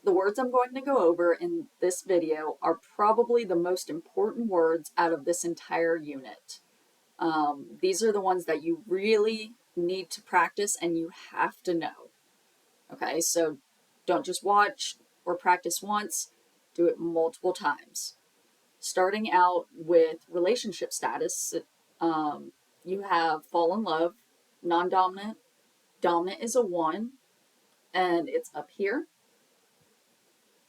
The words I'm going to go over in this video are probably the most important words out of this entire unit. These are the ones that you really need to practice and you have to know. Okay, so don't just watch or practice once, do it multiple times. Starting out with relationship status, you have fall in love, non-dominant, dominant is a 1, and it's up here.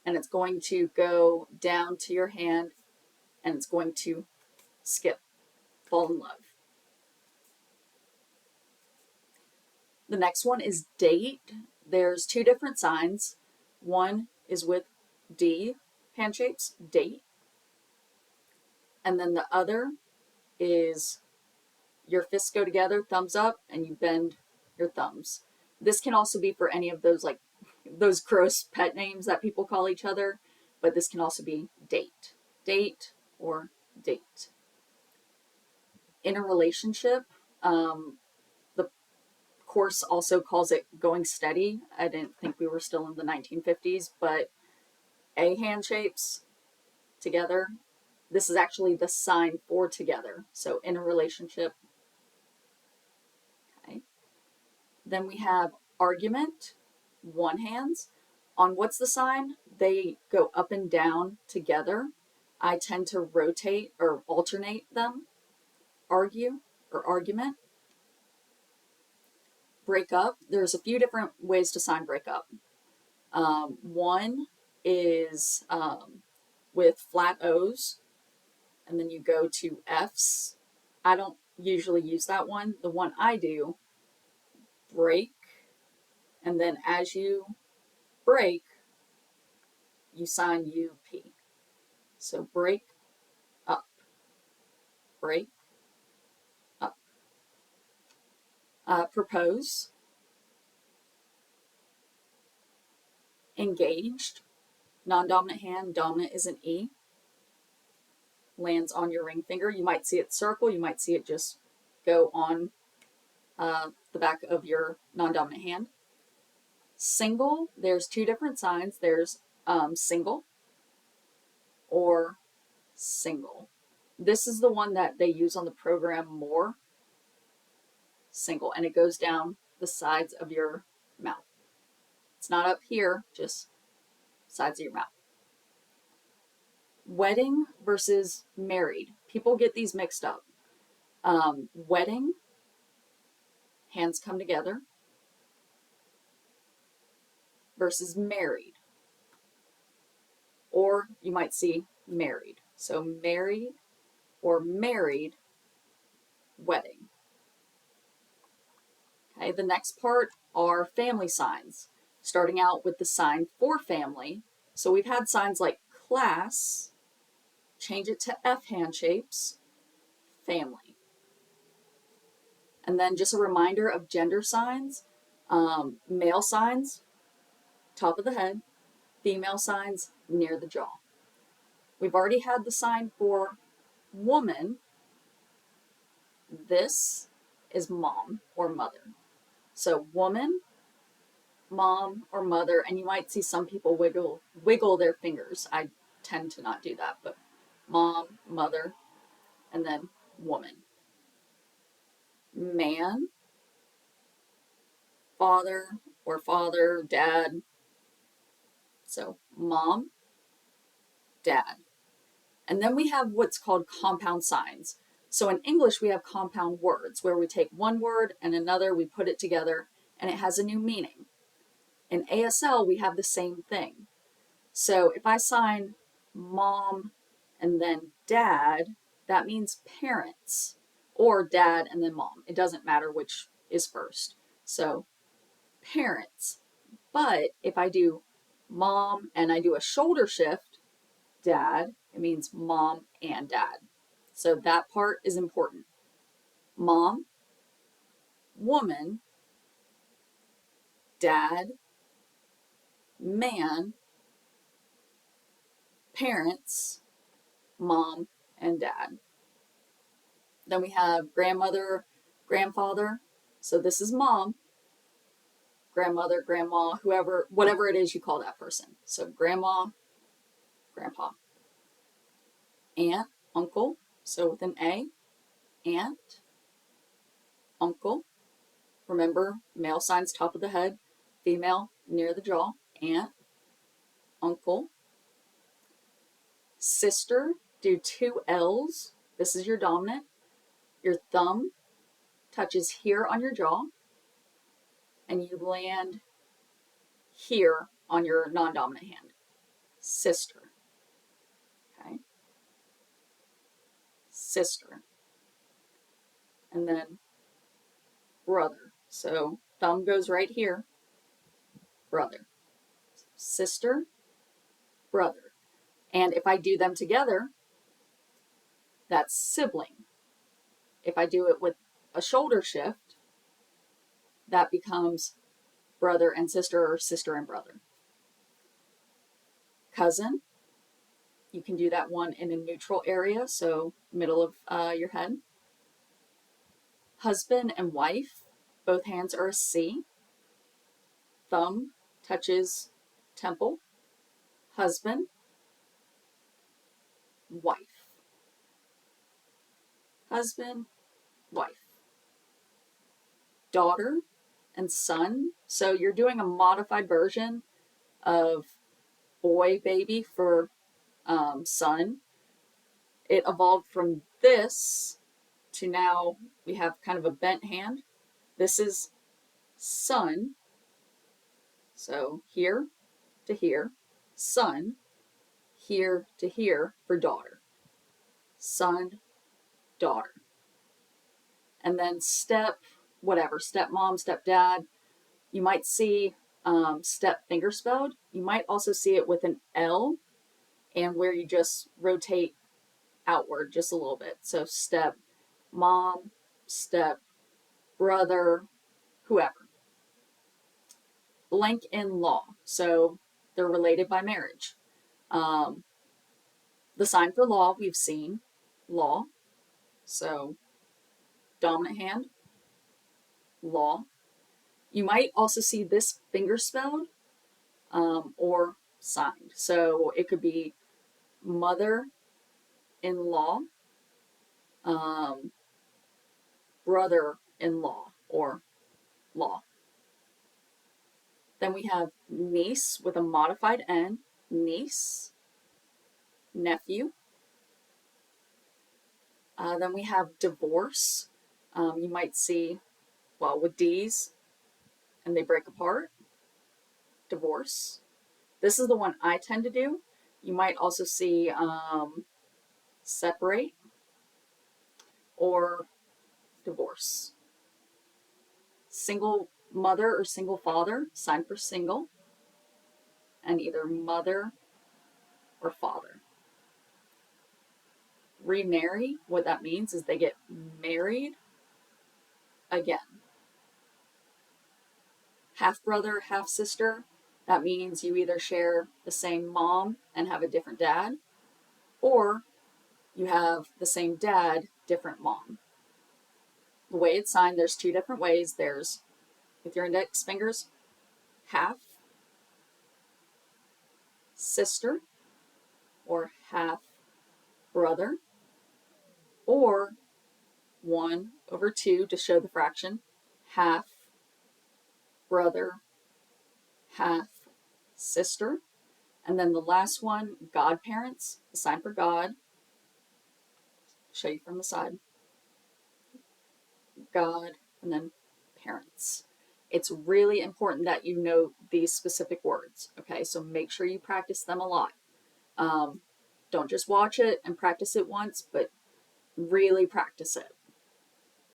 And it's going to go down to your hand and it's going to skip, fall in love. The next one is date. There's 2 different signs. One is with D, handshapes, date. And then the other is your fists go together, thumbs up, and you bend your thumbs. This can also be for any of those those gross pet names that people call each other, but this can also be date. Date or date. In a relationship, the course also calls it going steady. I didn't think we were still in the 1950s, but A handshapes together. This is actually the sign for together. So in a relationship. Okay. Then we have argument, 1 hands. On what's the sign? They go up and down together. I tend to rotate or alternate them. Argue or argument. Break up. There's a few different ways to sign break up. One is with flat O's, and then you go to F's. I don't usually use that one. The one I do, break, and then as you break, you sign UP. So break up, break up. Propose, engaged, non-dominant hand, dominant is an E, lands on your ring finger. You might see it circle, you might see it just go on the back of your non-dominant hand. Single, there's 2 different signs. There's single or single. This is the one that they use on the program more. Single, and it goes down the sides of your mouth. It's not up here, just sides of your mouth. Wedding versus married. People get these mixed up. Wedding, hands come together, versus married. Or you might see married. So married or married, wedding. Okay, the next part are family signs, starting out with the sign for family. So we've had signs like class, change it to F handshapes, family. And then just a reminder of gender signs, male signs, top of the head, female signs, near the jaw. We've already had the sign for woman. This is mom or mother. So woman, mom, or mother, and you might see some people wiggle their fingers. I tend to not do that, but mom, mother, and then woman. Man, father, or father, dad. So mom, dad. And then we have what's called compound signs. So in English, we have compound words where we take one word and another, we put it together, and it has a new meaning. In ASL, we have the same thing. So if I sign mom and then dad, that means parents, or dad and then mom. It doesn't matter which is first. So parents. But if I do mom and I do a shoulder shift, dad, it means mom and dad. So that part is important. Mom, woman, dad, man, parents, mom, and dad. Then we have grandmother, grandfather. So this is mom, grandmother, grandma, whoever, whatever it is you call that person. So grandma, grandpa. Aunt, uncle, so with an A, aunt, uncle. Remember, male signs top of the head, female near the jaw, aunt, uncle. Sister, do 2 L's. This is your dominant. Your thumb touches here on your jaw, and you land here on your non-dominant hand. Sister. Okay. Sister. And then brother. So thumb goes right here. Brother. Sister, brother. And if I do them together, that's sibling. If I do it with a shoulder shift, that becomes brother and sister, or sister and brother. Cousin, you can do that one in a neutral area, so middle of your head. Husband and wife, both hands are a C. Thumb touches temple. Husband, wife. Husband, wife. Daughter and son, so you're doing a modified version of boy baby for son. It evolved from this to now we have kind of a bent hand. This is son, so here to here, son, here to here for daughter. Son, daughter. And then step, whatever, stepmom, stepdad. You might see step finger spelled. You might also see it with an L, and where you just rotate outward just a little bit. So step mom, step brother, whoever. Blank in law. So they're related by marriage. The sign for law we've seen, law. So dominant hand, law. You might also see this finger spelled or signed. So it could be mother-in-law, brother-in-law, or law. Then we have niece with a modified N, niece, nephew. Then we have divorce. You might see, well, with D's, and they break apart, divorce. This is the one I tend to do. You might also see separate or divorce. Single mother or single father, sign for single, and either mother or father. Remarry, what that means is they get married again. Half brother, half sister, that means you either share the same mom and have a different dad, or you have the same dad, different mom. The way it's signed, there's 2 different ways. There's, with your index fingers, half sister or half brother, or 1/2 to show the fraction, half brother, half sister. And then the last one, godparents, the sign for God. Show you from the side. God, and then parents. It's really important that you know these specific words, okay? So make sure you practice them a lot. Don't just watch it and practice it once, but really practice it.